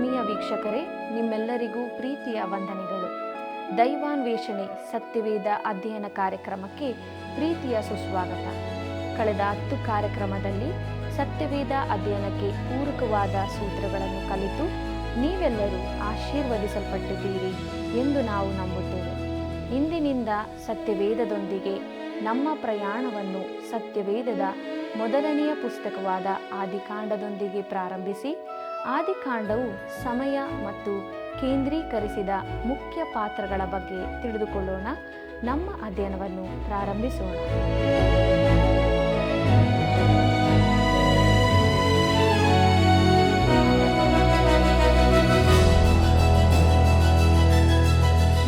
ಆತ್ಮೀಯ ವೀಕ್ಷಕರೇ, ನಿಮ್ಮೆಲ್ಲರಿಗೂ ಪ್ರೀತಿಯ ವಂದನೆಗಳು. ದೈವಾನ್ವೇಷಣೆ ಸತ್ಯವೇದ ಅಧ್ಯಯನ ಕಾರ್ಯಕ್ರಮಕ್ಕೆ ಪ್ರೀತಿಯ ಸುಸ್ವಾಗತ. ಕಳೆದ 10 ಕಾರ್ಯಕ್ರಮದಲ್ಲಿ ಸತ್ಯವೇದ ಅಧ್ಯಯನಕ್ಕೆ ಪೂರಕವಾದ ಸೂತ್ರಗಳನ್ನು ಕಲಿತು ನೀವೆಲ್ಲರೂ ಆಶೀರ್ವದಿಸಲ್ಪಟ್ಟಿದ್ದೀರಿ ಎಂದು ನಾವು ನಂಬುತ್ತೇವೆ. ಇಂದಿನಿಂದ ಸತ್ಯವೇದದೊಂದಿಗೆ ನಮ್ಮ ಪ್ರಯಾಣವನ್ನು ಸತ್ಯವೇದದ ಮೊದಲನೆಯ ಪುಸ್ತಕವಾದ ಆದಿಕಾಂಡದೊಂದಿಗೆ ಪ್ರಾರಂಭಿಸಿ, ಆದಿಕಾಂಡವು ಸಮಯ ಮತ್ತು ಕೇಂದ್ರೀಕರಿಸಿದ ಮುಖ್ಯ ಪಾತ್ರಗಳ ಬಗ್ಗೆ ತಿಳಿದುಕೊಳ್ಳೋಣ. ನಮ್ಮ ಅಧ್ಯಯನವನ್ನು ಪ್ರಾರಂಭಿಸೋಣ.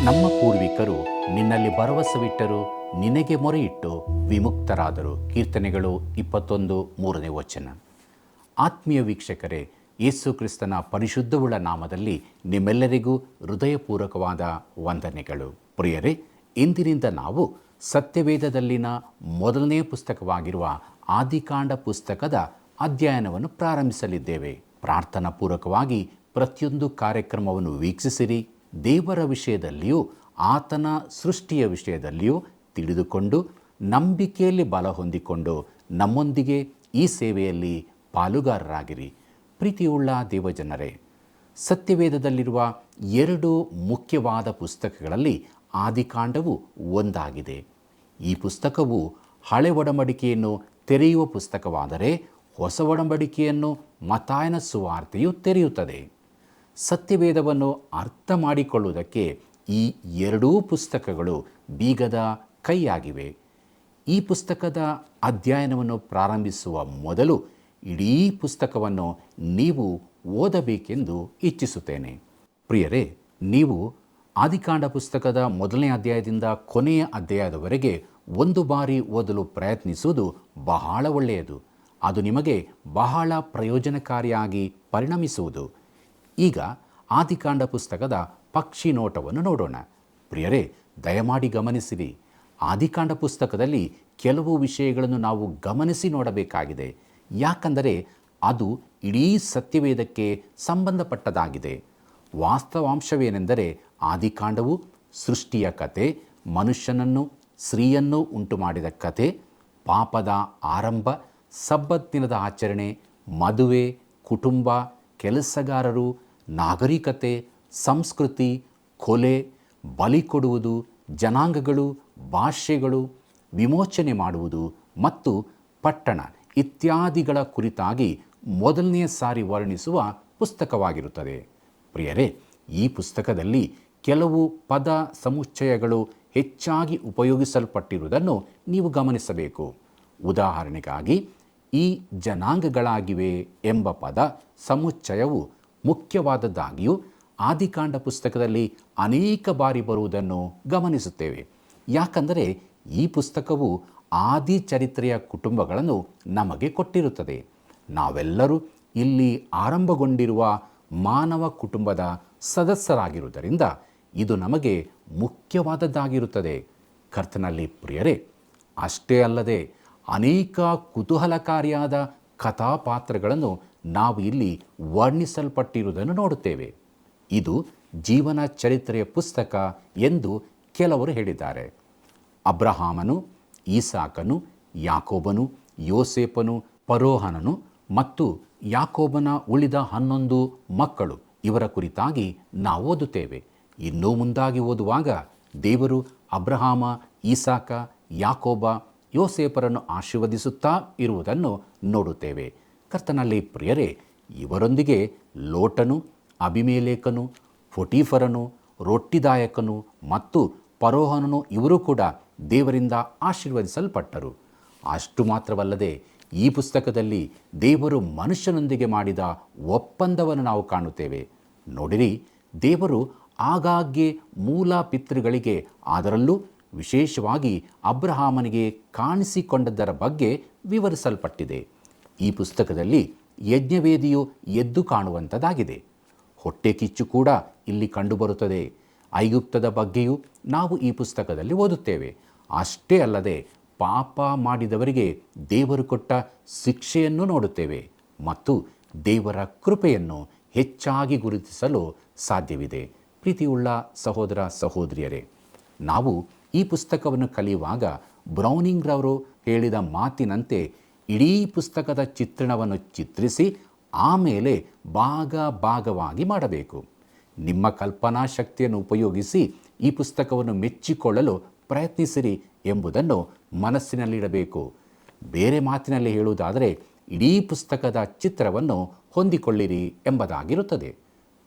ನಮ್ಮ ಪೂರ್ವಿಕರು ನಿನ್ನಲ್ಲಿ ಭರವಸವಿಟ್ಟರು, ನಿನಗೆ ಮೊರೆಯಿಟ್ಟು ವಿಮುಕ್ತರಾದರು. ಕೀರ್ತನೆಗಳು 21:3. ಆತ್ಮೀಯ ವೀಕ್ಷಕರೇ, ಯೇಸು ಕ್ರಿಸ್ತನ ಪರಿಶುದ್ಧವುಳ್ಳ ನಾಮದಲ್ಲಿ ನಿಮ್ಮೆಲ್ಲರಿಗೂ ಹೃದಯಪೂರ್ವಕವಾದ ವಂದನೆಗಳು. ಪ್ರಿಯರೇ, ಇಂದಿನಿಂದ ನಾವು ಸತ್ಯವೇದದಲ್ಲಿನ ಮೊದಲನೆಯ ಪುಸ್ತಕವಾಗಿರುವ ಆದಿಕಾಂಡ ಪುಸ್ತಕದ ಅಧ್ಯಯನವನ್ನು ಪ್ರಾರಂಭಿಸಲಿದ್ದೇವೆ. ಪ್ರಾರ್ಥನಾ ಪೂರ್ವಕವಾಗಿ ಪ್ರತಿಯೊಂದು ಕಾರ್ಯಕ್ರಮವನ್ನು ವೀಕ್ಷಿಸಿರಿ. ದೇವರ ವಿಷಯದಲ್ಲಿಯೂ ಆತನ ಸೃಷ್ಟಿಯ ವಿಷಯದಲ್ಲಿಯೂ ತಿಳಿದುಕೊಂಡು ನಂಬಿಕೆಯಲ್ಲಿ ಬಲ ಹೊಂದಿಕೊಂಡು ನಮ್ಮೊಂದಿಗೆ ಈ ಸೇವೆಯಲ್ಲಿ ಪಾಲುಗಾರರಾಗಿರಿ. ಪ್ರೀತಿಯುಳ್ಳ ದೇವಜನರೇ, ಸತ್ಯವೇದದಲ್ಲಿರುವ 2 ಮುಖ್ಯವಾದ ಪುಸ್ತಕಗಳಲ್ಲಿ ಆದಿಕಾಂಡವು ಒಂದಾಗಿದೆ. ಈ ಪುಸ್ತಕವು ಹಳೆ ಒಡಂಬಡಿಕೆಯನ್ನು ತೆರೆಯುವ ಪುಸ್ತಕವಾದರೆ, ಹೊಸ ಒಡಂಬಡಿಕೆಯನ್ನು ಮತ್ತಾಯನ ಸುವಾರ್ತೆಯು ತೆರೆಯುತ್ತದೆ. ಸತ್ಯವೇದವನ್ನು ಅರ್ಥ ಮಾಡಿಕೊಳ್ಳುವುದಕ್ಕೆ ಈ 2 ಪುಸ್ತಕಗಳು ಬೀಗದ ಕೈಯಾಗಿವೆ. ಈ ಪುಸ್ತಕದ ಅಧ್ಯಯನವನ್ನು ಪ್ರಾರಂಭಿಸುವ ಮೊದಲು ಇಡೀ ಪುಸ್ತಕವನ್ನು ನೀವು ಓದಬೇಕೆಂದು ಇಚ್ಛಿಸುತ್ತೇನೆ. ಪ್ರಿಯರೇ, ನೀವು ಆದಿಕಾಂಡ ಪುಸ್ತಕದ ಮೊದಲನೇ ಅಧ್ಯಾಯದಿಂದ ಕೊನೆಯ ಅಧ್ಯಾಯದವರೆಗೆ 1 ಬಾರಿ ಓದಲು ಪ್ರಯತ್ನಿಸುವುದು ಬಹಳ ಒಳ್ಳೆಯದು. ಅದು ನಿಮಗೆ ಬಹಳ ಪ್ರಯೋಜನಕಾರಿಯಾಗಿ ಪರಿಣಮಿಸುವುದು. ಈಗ ಆದಿಕಾಂಡ ಪುಸ್ತಕದ ಪಕ್ಷಿ ನೋಟವನ್ನು ನೋಡೋಣ. ಪ್ರಿಯರೇ, ದಯಮಾಡಿ ಗಮನಿಸಿರಿ. ಆದಿಕಾಂಡ ಪುಸ್ತಕದಲ್ಲಿ ಕೆಲವು ವಿಷಯಗಳನ್ನು ನಾವು ಗಮನಿಸಿ ನೋಡಬೇಕಾಗಿದೆ. ಯಾಕಂದರೆ ಅದು ಇಡೀ ಸತ್ಯವೇದಕ್ಕೆ ಸಂಬಂಧಪಟ್ಟದಾಗಿದೆ. ವಾಸ್ತವಾಂಶವೇನೆಂದರೆ, ಆದಿಕಾಂಡವು ಸೃಷ್ಟಿಯ ಕತೆ, ಮನುಷ್ಯನನ್ನು ಸ್ತ್ರೀಯನ್ನು ಉಂಟು ಮಾಡಿದ ಕತೆ, ಪಾಪದ ಆರಂಭ, ಸಬ್ಬತ್ ದಿನದ ಆಚರಣೆ, ಮದುವೆ, ಕುಟುಂಬ, ಕೆಲಸಗಾರರು, ನಾಗರಿಕತೆ, ಸಂಸ್ಕೃತಿ, ಕೊಲೆ, ಬಲಿ ಕೊಡುವುದು, ಜನಾಂಗಗಳು, ಭಾಷೆಗಳು, ವಿಮೋಚನೆ ಮಾಡುವುದು ಮತ್ತು ಪಟ್ಟಣ ಇತ್ಯಾದಿಗಳ ಕುರಿತಾಗಿ ಮೊದಲನೆಯ ಸಾರಿ ವರ್ಣಿಸುವ ಪುಸ್ತಕವಾಗಿರುತ್ತದೆ. ಪ್ರಿಯರೇ, ಈ ಪುಸ್ತಕದಲ್ಲಿ ಕೆಲವು ಪದ ಸಮುಚ್ಚಯಗಳು ಹೆಚ್ಚಾಗಿ ಉಪಯೋಗಿಸಲ್ಪಟ್ಟಿರುವುದನ್ನು ನೀವು ಗಮನಿಸಬೇಕು. ಉದಾಹರಣೆಗಾಗಿ, ಈ ಜನಾಂಗಗಳಾಗಿವೆ ಎಂಬ ಪದ ಸಮುಚ್ಚಯವು ಮುಖ್ಯವಾದದ್ದಾಗಿಯೂ ಆದಿಕಾಂಡ ಪುಸ್ತಕದಲ್ಲಿ ಅನೇಕ ಬಾರಿ ಬರುವುದನ್ನು ಗಮನಿಸುತ್ತೇವೆ. ಯಾಕಂದರೆ ಈ ಪುಸ್ತಕವು ಆದಿ ಚರಿತ್ರೆಯ ಕುಟುಂಬಗಳನ್ನು ನಮಗೆ ಕೊಟ್ಟಿರುತ್ತದೆ. ನಾವೆಲ್ಲರೂ ಇಲ್ಲಿ ಆರಂಭಗೊಂಡಿರುವ ಮಾನವ ಕುಟುಂಬದ ಸದಸ್ಯರಾಗಿರುವುದರಿಂದ ಇದು ನಮಗೆ ಮುಖ್ಯವಾದದ್ದಾಗಿರುತ್ತದೆ. ಕರ್ತನಲ್ಲಿ ಪ್ರಿಯರೇ, ಅಷ್ಟೇ ಅಲ್ಲದೆ ಅನೇಕ ಕುತೂಹಲಕಾರಿಯಾದ ಕಥಾಪಾತ್ರಗಳನ್ನು ನಾವು ಇಲ್ಲಿ ವರ್ಣಿಸಲ್ಪಟ್ಟಿರುವುದನ್ನು ನೋಡುತ್ತೇವೆ. ಇದು ಜೀವನ ಚರಿತ್ರೆಯ ಪುಸ್ತಕ ಎಂದು ಕೆಲವರು ಹೇಳಿದ್ದಾರೆ. ಅಬ್ರಹಾಮನು, ಈಸಾಕನು, ಯಾಕೋಬನು, ಯೋಸೇಫನು, ಫರೋಹನನು ಮತ್ತು ಯಾಕೋಬನ ಉಳಿದ 11 ಮಕ್ಕಳು, ಇವರ ಕುರಿತಾಗಿ ನಾವು ಓದುತ್ತೇವೆ. ಇನ್ನೂ ಮುಂದಾಗಿ ಓದುವಾಗ ದೇವರು ಅಬ್ರಹಾಮ, ಈಸಾಕ, ಯಾಕೋಬ, ಯೋಸೇಫರನ್ನು ಆಶೀರ್ವದಿಸುತ್ತಾ ಇರುವುದನ್ನು ನೋಡುತ್ತೇವೆ. ಕರ್ತನಲ್ಲಿ ಪ್ರಿಯರೇ, ಇವರೊಂದಿಗೆ ಲೋಟನು, ಅಬಿಮೇಲೇಕನು, ಫೊಟೀಫರನು, ರೊಟ್ಟಿದಾಯಕನು ಮತ್ತು ಫರೋಹನನು ಇವರು ಕೂಡ ದೇವರಿಂದ ಆಶೀರ್ವದಿಸಲ್ಪಟ್ಟರು. ಅಷ್ಟು ಮಾತ್ರವಲ್ಲದೆ ಈ ಪುಸ್ತಕದಲ್ಲಿ ದೇವರು ಮನುಷ್ಯನೊಂದಿಗೆ ಮಾಡಿದ ಒಪ್ಪಂದವನ್ನು ನಾವು ಕಾಣುತ್ತೇವೆ. ನೋಡಿರಿ, ದೇವರು ಆಗಾಗ್ಗೆ ಮೂಲ ಪಿತೃಗಳಿಗೆ, ಅದರಲ್ಲೂ ವಿಶೇಷವಾಗಿ ಅಬ್ರಹಾಮನಿಗೆ ಕಾಣಿಸಿಕೊಂಡದ್ದರ ಬಗ್ಗೆ ವಿವರಿಸಲ್ಪಟ್ಟಿದೆ. ಈ ಪುಸ್ತಕದಲ್ಲಿ ಯಜ್ಞವೇದಿಯು ಎದ್ದು ಕಾಣುವಂಥದ್ದಾಗಿದೆ. ಹೊಟ್ಟೆ ಕಿಚ್ಚು ಕೂಡ ಇಲ್ಲಿ ಕಂಡುಬರುತ್ತದೆ. ಐಗುಪ್ತದ ಬಗ್ಗೆಯೂ ನಾವು ಈ ಪುಸ್ತಕದಲ್ಲಿ ಓದುತ್ತೇವೆ. ಅಷ್ಟೇ ಅಲ್ಲದೆ ಪಾಪ ಮಾಡಿದವರಿಗೆ ದೇವರು ಕೊಟ್ಟ ಶಿಕ್ಷೆಯನ್ನು ನೋಡುತ್ತೇವೆ ಮತ್ತು ದೇವರ ಕೃಪೆಯನ್ನು ಹೆಚ್ಚಾಗಿ ಗುರುತಿಸಲು ಸಾಧ್ಯವಿದೆ. ಪ್ರೀತಿಯುಳ್ಳ ಸಹೋದರ ಸಹೋದರಿಯರೇ, ನಾವು ಈ ಪುಸ್ತಕವನ್ನು ಕಲಿಯುವಾಗ ಬ್ರೌನಿಂಗ್ರವರು ಹೇಳಿದ ಮಾತಿನಂತೆ ಇಡೀ ಪುಸ್ತಕದ ಚಿತ್ರಣವನ್ನು ಚಿತ್ರಿಸಿ ಆಮೇಲೆ ಭಾಗವಾಗಿ ಮಾಡಬೇಕು. ನಿಮ್ಮ ಕಲ್ಪನಾ ಶಕ್ತಿಯನ್ನು ಉಪಯೋಗಿಸಿ ಈ ಪುಸ್ತಕವನ್ನು ಮೆಚ್ಚಿಕೊಳ್ಳಲು ಪ್ರಯತ್ನಿಸಿರಿ ಎಂಬುದನ್ನು ಮನಸ್ಸಿನಲ್ಲಿಡಬೇಕು. ಬೇರೆ ಮಾತಿನಲ್ಲಿ ಹೇಳುವುದಾದರೆ ಇಡೀ ಪುಸ್ತಕದ ಚಿತ್ರವನ್ನು ಹೊಂದಿಕೊಳ್ಳಿರಿ ಎಂಬುದಾಗಿರುತ್ತದೆ.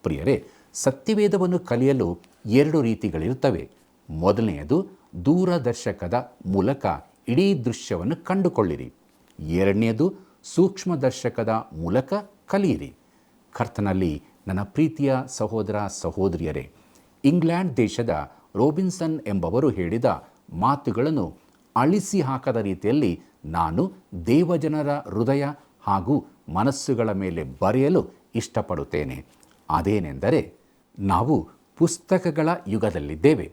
ಪ್ರಿಯರೇ, ಸತ್ಯವೇದವನ್ನು ಕಲಿಯಲು 2 ರೀತಿಗಳಿರುತ್ತವೆ. ಮೊದಲನೆಯದು ದೂರದರ್ಶಕದ ಮೂಲಕ ಇಡೀ ದೃಶ್ಯವನ್ನು ಕಂಡುಕೊಳ್ಳಿರಿ. ಎರಡನೆಯದು ಸೂಕ್ಷ್ಮದರ್ಶಕದ ಮೂಲಕ ಕಲಿಯಿರಿ. ಕರ್ತನಲ್ಲಿ ನನ್ನ ಪ್ರೀತಿಯ ಸಹೋದರ ಸಹೋದರಿಯರೇ, ಇಂಗ್ಲೆಂಡ್ ದೇಶದ ರೋಬಿನ್ಸನ್ ಎಂಬವರು ಹೇಳಿದ ಮಾತುಗಳನ್ನು ಅಳಿಸಿ ಹಾಕದ ರೀತಿಯಲ್ಲಿ ನಾನು ದೇವಜನರ ಹೃದಯ ಹಾಗೂ ಮನಸ್ಸುಗಳ ಮೇಲೆ ಬರೆಯಲು ಇಷ್ಟಪಡುತ್ತೇನೆ. ಅದೇನೆಂದರೆ, ನಾವು ಪುಸ್ತಕಗಳ ಯುಗದಲ್ಲಿದ್ದೇವೆ.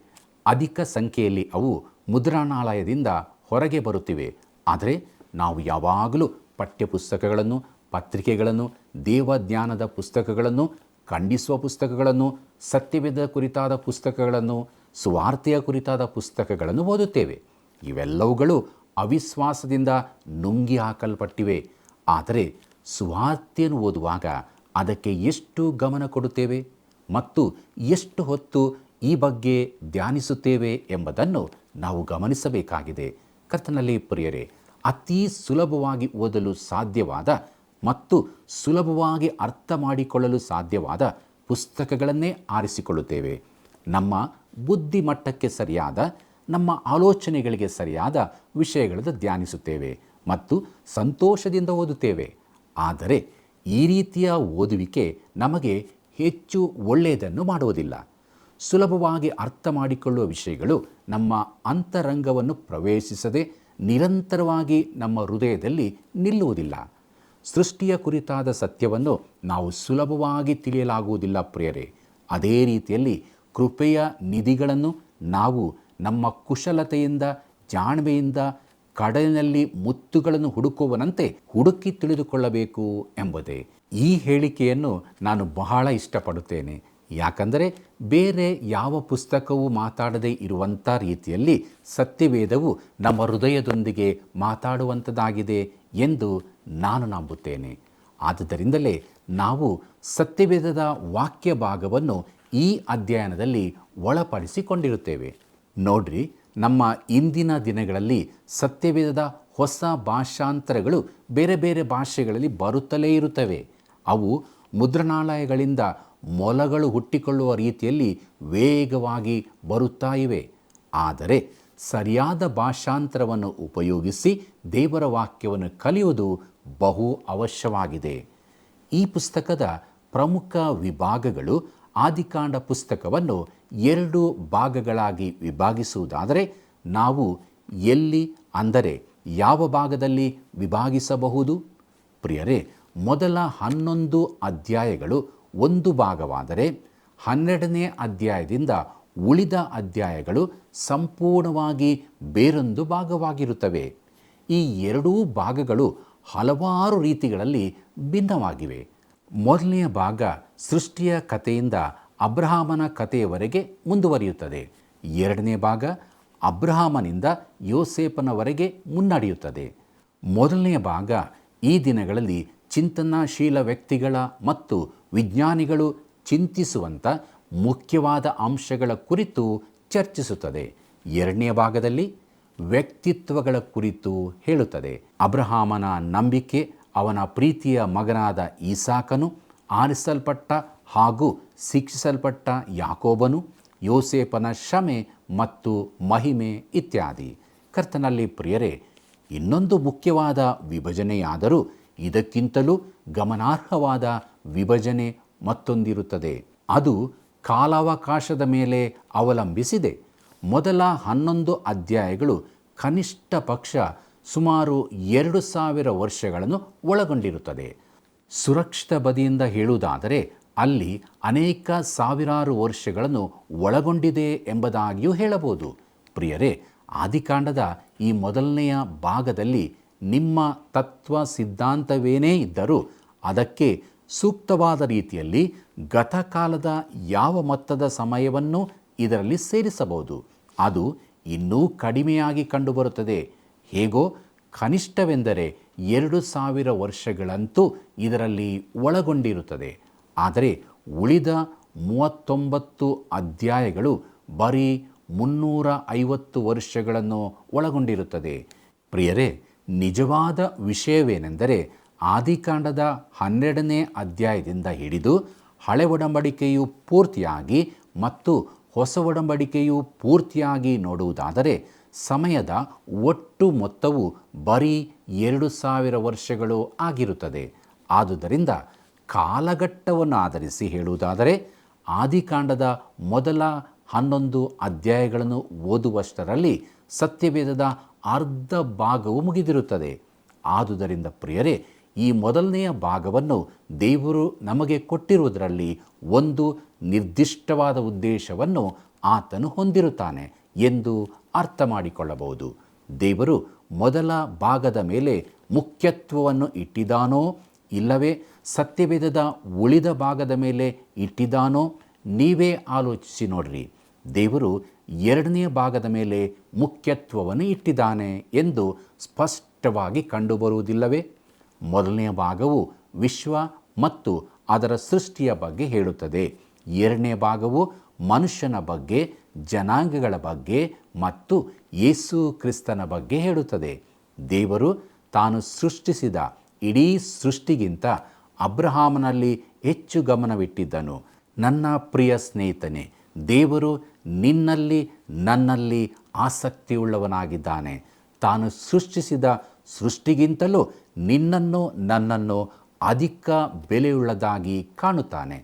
ಅಧಿಕ ಸಂಖ್ಯೆಯಲ್ಲಿ ಅವು ಮುದ್ರಣಾಲಯದಿಂದ ಹೊರಗೆ ಬರುತ್ತಿವೆ. ಆದರೆ ನಾವು ಯಾವಾಗಲೂ ಪಠ್ಯಪುಸ್ತಕಗಳನ್ನು, ಪತ್ರಿಕೆಗಳನ್ನು, ದೇವಜ್ಞಾನದ ಪುಸ್ತಕಗಳನ್ನು, ಖಂಡಿಸುವ ಪುಸ್ತಕಗಳನ್ನು, ಸತ್ಯವೇದ ಕುರಿತಾದ ಪುಸ್ತಕಗಳನ್ನು, ಸುವಾರ್ತೆಯ ಕುರಿತಾದ ಪುಸ್ತಕಗಳನ್ನು ಓದುತ್ತೇವೆ. ಇವೆಲ್ಲವುಗಳು ಅವಿಶ್ವಾಸದಿಂದ ನುಂಗಿ ಹಾಕಲ್ಪಟ್ಟಿವೆ. ಆದರೆ ಸುವಾರ್ತೆಯನ್ನು ಓದುವಾಗ ಅದಕ್ಕೆ ಎಷ್ಟು ಗಮನ ಕೊಡುತ್ತೇವೆ ಮತ್ತು ಎಷ್ಟು ಹೊತ್ತು ಈ ಬಗ್ಗೆ ಧ್ಯಾನಿಸುತ್ತೇವೆ ಎಂಬುದನ್ನು ನಾವು ಗಮನಿಸಬೇಕಾಗಿದೆ. ಕರ್ತನಲ್ಲಿ ಪ್ರಿಯರೇ, ಅತಿ ಸುಲಭವಾಗಿ ಓದಲು ಸಾಧ್ಯವಾದ ಮತ್ತು ಸುಲಭವಾಗಿ ಅರ್ಥ ಮಾಡಿಕೊಳ್ಳಲು ಸಾಧ್ಯವಾದ ಪುಸ್ತಕಗಳನ್ನೇ ಆರಿಸಿಕೊಳ್ಳುತ್ತೇವೆ. ನಮ್ಮ ಬುದ್ಧಿಮಟ್ಟಕ್ಕೆ ಸರಿಯಾದ, ನಮ್ಮ ಆಲೋಚನೆಗಳಿಗೆ ಸರಿಯಾದ ವಿಷಯಗಳನ್ನು ಧ್ಯಾನಿಸುತ್ತೇವೆ ಮತ್ತು ಸಂತೋಷದಿಂದ ಓದುತ್ತೇವೆ. ಆದರೆ ಈ ರೀತಿಯ ಓದುವಿಕೆ ನಮಗೆ ಹೆಚ್ಚು ಒಳ್ಳೆಯದನ್ನು ಮಾಡುವುದಿಲ್ಲ. ಸುಲಭವಾಗಿ ಅರ್ಥ ಮಾಡಿಕೊಳ್ಳುವ ವಿಷಯಗಳು ನಮ್ಮ ಅಂತರಂಗವನ್ನು ಪ್ರವೇಶಿಸದೆ ನಿರಂತರವಾಗಿ ನಮ್ಮ ಹೃದಯದಲ್ಲಿ ನಿಲ್ಲುವುದಿಲ್ಲ. ಸೃಷ್ಟಿಯ ಕುರಿತಾದ ಸತ್ಯವನ್ನು ನಾವು ಸುಲಭವಾಗಿ ತಿಳಿಯಲಾಗುವುದಿಲ್ಲ ಪ್ರಿಯರೇ. ಅದೇ ರೀತಿಯಲ್ಲಿ ಕೃಪೆಯ ನಿಧಿಗಳನ್ನು ನಾವು ನಮ್ಮ ಕುಶಲತೆಯಿಂದ, ಜಾಣ್ಮೆಯಿಂದ ಕಡಲಿನಲ್ಲಿ ಮುತ್ತುಗಳನ್ನು ಹುಡುಕುವನಂತೆ ಹುಡುಕಿ ತಿಳಿದುಕೊಳ್ಳಬೇಕು ಎಂಬುದೇ. ಈ ಹೇಳಿಕೆಯನ್ನು ನಾನು ಬಹಳ ಇಷ್ಟಪಡುತ್ತೇನೆ. ಯಾಕಂದರೆ ಬೇರೆ ಯಾವ ಪುಸ್ತಕವೂ ಮಾತಾಡದೇ ಇರುವಂಥ ರೀತಿಯಲ್ಲಿ ಸತ್ಯವೇದವು ನಮ್ಮ ಹೃದಯದೊಂದಿಗೆ ಮಾತಾಡುವಂಥದ್ದಾಗಿದೆ ಎಂದು ನಾನು ನಂಬುತ್ತೇನೆ. ಆದುದರಿಂದಲೇ ನಾವು ಸತ್ಯವೇದದ ವಾಕ್ಯ ಭಾಗವನ್ನು ಈ ಅಧ್ಯಯನದಲ್ಲಿ ಒಳಪಡಿಸಿಕೊಂಡಿರುತ್ತೇವೆ. ನೋಡ್ರಿ, ನಮ್ಮ ಇಂದಿನ ದಿನಗಳಲ್ಲಿ ಸತ್ಯವೇದದ ಹೊಸ ಭಾಷಾಂತರಗಳು ಬೇರೆ ಬೇರೆ ಭಾಷೆಗಳಲ್ಲಿ ಬರುತ್ತಲೇ ಇರುತ್ತವೆ. ಅವು ಮುದ್ರಣಾಲಯಗಳಿಂದ ಮೊಲಗಳು ಹುಟ್ಟಿಕೊಳ್ಳುವ ರೀತಿಯಲ್ಲಿ ವೇಗವಾಗಿ ಬರುತ್ತಾ ಇವೆ. ಆದರೆ ಸರಿಯಾದ ಭಾಷಾಂತರವನ್ನು ಉಪಯೋಗಿಸಿ ದೇವರ ವಾಕ್ಯವನ್ನು ಕಲಿಯುವುದು ಬಹು ಅವಶ್ಯವಾಗಿದೆ. ಈ ಪುಸ್ತಕದ ಪ್ರಮುಖ ವಿಭಾಗಗಳು ಆದಿಕಾಂಡ ಪುಸ್ತಕವನ್ನು 2 ಭಾಗಗಳಾಗಿ ವಿಭಾಗಿಸುವುದಾದರೆ ನಾವು ಎಲ್ಲಿ, ಅಂದರೆ ಯಾವ ಭಾಗದಲ್ಲಿ ವಿಭಾಗಿಸಬಹುದು? ಪ್ರಿಯರೇ, ಮೊದಲ 11 ಅಧ್ಯಾಯಗಳು ಒಂದು ಭಾಗವಾದರೆ 12ನೇ ಅಧ್ಯಾಯದಿಂದ ಉಳಿದ ಅಧ್ಯಾಯಗಳು ಸಂಪೂರ್ಣವಾಗಿ ಬೇರೊಂದು ಭಾಗವಾಗಿರುತ್ತವೆ. ಈ 2 ಭಾಗಗಳು ಹಲವಾರು ರೀತಿಗಳಲ್ಲಿ ಭಿನ್ನವಾಗಿವೆ. ಮೊದಲನೆಯ ಭಾಗ ಸೃಷ್ಟಿಯ ಕಥೆಯಿಂದ ಅಬ್ರಹಾಮನ ಕಥೆಯವರೆಗೆ ಮುಂದುವರಿಯುತ್ತದೆ. 2ನೇ ಭಾಗ ಅಬ್ರಹಾಮನಿಂದ ಯೋಸೇಫನವರೆಗೆ ಮುನ್ನಡೆಯುತ್ತದೆ. ಮೊದಲನೆಯ ಭಾಗ ಈ ದಿನಗಳಲ್ಲಿ ಚಿಂತನಾಶೀಲ ವ್ಯಕ್ತಿಗಳ ಮತ್ತು ವಿಜ್ಞಾನಿಗಳು ಚಿಂತಿಸುವಂಥ ಮುಖ್ಯವಾದ ಅಂಶಗಳ ಕುರಿತು ಚರ್ಚಿಸುತ್ತದೆ. 2ನೇ ಭಾಗದಲ್ಲಿ ವ್ಯಕ್ತಿತ್ವಗಳ ಕುರಿತು ಹೇಳುತ್ತದೆ. ಅಬ್ರಹಾಮನ ನಂಬಿಕೆ, ಅವನ ಪ್ರೀತಿಯ ಮಗನಾದ ಈಸಾಕನು, ಆರಿಸಲ್ಪಟ್ಟ ಹಾಗೂ ಶಿಕ್ಷಿಸಲ್ಪಟ್ಟ ಯಾಕೋಬನು, ಯೋಸೇಫನ ಶ್ರಮೆ ಮತ್ತು ಮಹಿಮೆ ಇತ್ಯಾದಿ. ಕರ್ತನಲ್ಲಿ ಪ್ರಿಯರೇ, ಇನ್ನೊಂದು ಮುಖ್ಯವಾದ ವಿಭಜನೆಯಾದರೂ ಇದಕ್ಕಿಂತಲೂ ಗಮನಾರ್ಹವಾದ ವಿಭಜನೆ ಮತ್ತೊಂದಿರುತ್ತದೆ. ಅದು ಕಾಲಾವಕಾಶದ ಮೇಲೆ ಅವಲಂಬಿಸಿದೆ. ಮೊದಲ 11 ಅಧ್ಯಾಯಗಳು ಕನಿಷ್ಠ ಪಕ್ಷ ಸುಮಾರು 2000 ವರ್ಷಗಳನ್ನು ಒಳಗೊಂಡಿರುತ್ತದೆ. ಸುರಕ್ಷಿತ ಬದಿಯಿಂದ ಹೇಳುವುದಾದರೆ ಅಲ್ಲಿ ಅನೇಕ ಸಾವಿರಾರು ವರ್ಷಗಳನ್ನು ಒಳಗೊಂಡಿದೆ ಎಂಬುದಾಗಿಯೂ ಹೇಳಬಹುದು. ಪ್ರಿಯರೇ, ಆದಿಕಾಂಡದ ಈ ಮೊದಲನೆಯ ಭಾಗದಲ್ಲಿ ನಿಮ್ಮ ತತ್ವ ಸಿದ್ಧಾಂತವೇನೇ ಇದ್ದರೂ ಅದಕ್ಕೆ ಸೂಕ್ತವಾದ ರೀತಿಯಲ್ಲಿ ಗತಕಾಲದ ಯಾವ ಮೊತ್ತದ ಸಮಯವನ್ನು ಇದರಲ್ಲಿ ಸೇರಿಸಬಹುದು. ಅದು ಇನ್ನೂ ಕಡಿಮೆಯಾಗಿ ಕಂಡುಬರುತ್ತದೆ. ಹೇಗೋ ಕನಿಷ್ಠವೆಂದರೆ 2000 ವರ್ಷಗಳಂತೂ ಇದರಲ್ಲಿ ಒಳಗೊಂಡಿರುತ್ತದೆ. ಆದರೆ ಉಳಿದ 39 ಅಧ್ಯಾಯಗಳು ಬರೀ 350 ವರ್ಷಗಳನ್ನು ಒಳಗೊಂಡಿರುತ್ತದೆ. ಪ್ರಿಯರೇ, ನಿಜವಾದ ವಿಷಯವೇನೆಂದರೆ ಆದಿಕಾಂಡದ 12ನೇ ಅಧ್ಯಾಯದಿಂದ ಹಿಡಿದು ಹಳೆ ಒಡಂಬಡಿಕೆಯು ಪೂರ್ತಿಯಾಗಿ ಮತ್ತು ಹೊಸ ಒಡಂಬಡಿಕೆಯು ಪೂರ್ತಿಯಾಗಿ ನೋಡುವುದಾದರೆ ಸಮಯದ ಒಟ್ಟು ಮೊತ್ತವು ಬರೀ 2000 ವರ್ಷಗಳು ಆಗಿರುತ್ತದೆ. ಆದುದರಿಂದ ಕಾಲಘಟ್ಟವನ್ನು ಆಧರಿಸಿ ಹೇಳುವುದಾದರೆ ಆದಿಕಾಂಡದ ಮೊದಲ 11 ಅಧ್ಯಾಯಗಳನ್ನು ಓದುವಷ್ಟರಲ್ಲಿ ಸತ್ಯವೇದದ ಅರ್ಧ ಭಾಗವು ಮುಗಿದಿರುತ್ತದೆ. ಆದುದರಿಂದ ಪ್ರಿಯರೇ, ಈ ಮೊದಲನೆಯ ಭಾಗವನ್ನು ದೇವರು ನಮಗೆ ಕೊಟ್ಟಿರುವುದರಲ್ಲಿ ಒಂದು ನಿರ್ದಿಷ್ಟವಾದ ಉದ್ದೇಶವನ್ನು ಆತನು ಹೊಂದಿರುತ್ತಾನೆ ಎಂದು ಅರ್ಥ ಮಾಡಿಕೊಳ್ಳಬಹುದು. ದೇವರು ಮೊದಲ ಭಾಗದ ಮೇಲೆ ಮುಖ್ಯತ್ವವನ್ನು ಇಟ್ಟಿದ್ದಾನೋ ಇಲ್ಲವೇ ಸತ್ಯವೇದದ ಉಳಿದ ಭಾಗದ ಮೇಲೆ ಇಟ್ಟಿದ್ದಾನೋ ನೀವೇ ಆಲೋಚಿಸಿ ನೋಡ್ರಿ. ದೇವರು ಎರಡನೆಯ ಭಾಗದ ಮೇಲೆ ಮುಖ್ಯತ್ವವನ್ನು ಇಟ್ಟಿದ್ದಾನೆ ಎಂದು ಸ್ಪಷ್ಟವಾಗಿ ಕಂಡುಬರುವುದಿಲ್ಲವೇ? ಮೊದಲನೆಯ ಭಾಗವು ವಿಶ್ವ ಮತ್ತು ಅದರ ಸೃಷ್ಟಿಯ ಬಗ್ಗೆ ಹೇಳುತ್ತದೆ. ಎರಡನೇ ಭಾಗವು ಮನುಷ್ಯನ ಬಗ್ಗೆ, ಜನಾಂಗಗಳ ಬಗ್ಗೆ ಮತ್ತು ಯೇಸು ಕ್ರಿಸ್ತನ ಬಗ್ಗೆ ಹೇಳುತ್ತದೆ. ದೇವರು ತಾನು ಸೃಷ್ಟಿಸಿದ ಇಡೀ ಸೃಷ್ಟಿಗಿಂತ ಅಬ್ರಹಾಮನಲ್ಲಿ ಹೆಚ್ಚು ಗಮನವಿಟ್ಟಿದ್ದನು. ನನ್ನ ಪ್ರಿಯ ಸ್ನೇಹಿತನೇ, ದೇವರು ನಿನ್ನಲ್ಲಿ ನನ್ನಲ್ಲಿ ಆಸಕ್ತಿಯುಳ್ಳವನಾಗಿದ್ದಾನೆ. ತಾನು ಸೃಷ್ಟಿಸಿದ ಸೃಷ್ಟಿಗಿಂತಲೂ ನಿನ್ನನ್ನು ನನ್ನನ್ನು ಅಧಿಕ ಬೆಲೆಯುಳ್ಳದಾಗಿ ಕಾಣುತ್ತಾನೆ.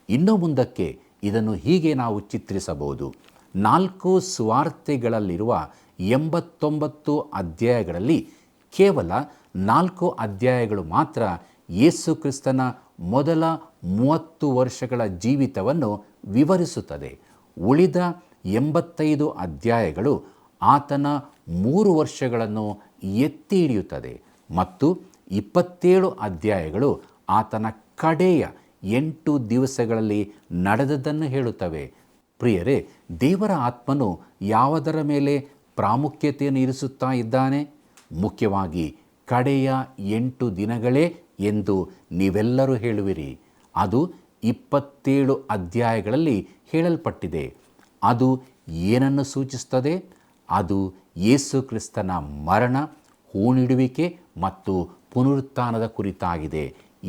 ಇನ್ನು ಮುಂದಕ್ಕೆ ಇದನ್ನು ಹೀಗೆ ನಾವು ಚಿತ್ರಿಸಬಹುದು. 4 ಸುವಾರ್ತೆಗಳಲ್ಲಿರುವ 89 ಅಧ್ಯಾಯಗಳಲ್ಲಿ ಕೇವಲ 4 ಅಧ್ಯಾಯಗಳು ಮಾತ್ರ ಯೇಸು ಕ್ರಿಸ್ತನ ಮೊದಲ 30 ವರ್ಷಗಳ ಜೀವಿತವನ್ನು ವಿವರಿಸುತ್ತದೆ. ಉಳಿದ 85 ಅಧ್ಯಾಯಗಳು ಆತನ 3 ವರ್ಷಗಳನ್ನು ಎತ್ತಿ ಹಿಡಿಯುತ್ತದೆ ಮತ್ತು 27 ಅಧ್ಯಾಯಗಳು ಆತನ ಕಡೆಯ 8 ದಿವಸಗಳಲ್ಲಿ ನಡೆದದ್ದನ್ನು ಹೇಳುತ್ತವೆ. ಪ್ರಿಯರೇ, ದೇವರ ಆತ್ಮನು ಯಾವುದರ ಮೇಲೆ ಪ್ರಾಮುಖ್ಯತೆಯನ್ನು ಇರಿಸುತ್ತಾ ಇದ್ದಾನೆ? ಮುಖ್ಯವಾಗಿ ಕಡೆಯ 8 ದಿನಗಳೇ ಎಂದು ನೀವೆಲ್ಲರೂ ಹೇಳುವಿರಿ. ಅದು 27 ಅಧ್ಯಾಯಗಳಲ್ಲಿ ಹೇಳಲ್ಪಟ್ಟಿದೆ. ಅದು ಏನನ್ನು ಸೂಚಿಸುತ್ತದೆ? ಅದು ಯೇಸು ಕ್ರಿಸ್ತನ ಮರಣ, ಹೂಣಿಡುವಿಕೆ ಮತ್ತು ಪುನರುತ್ಥಾನದ ಕುರಿತಾಗಿದೆ.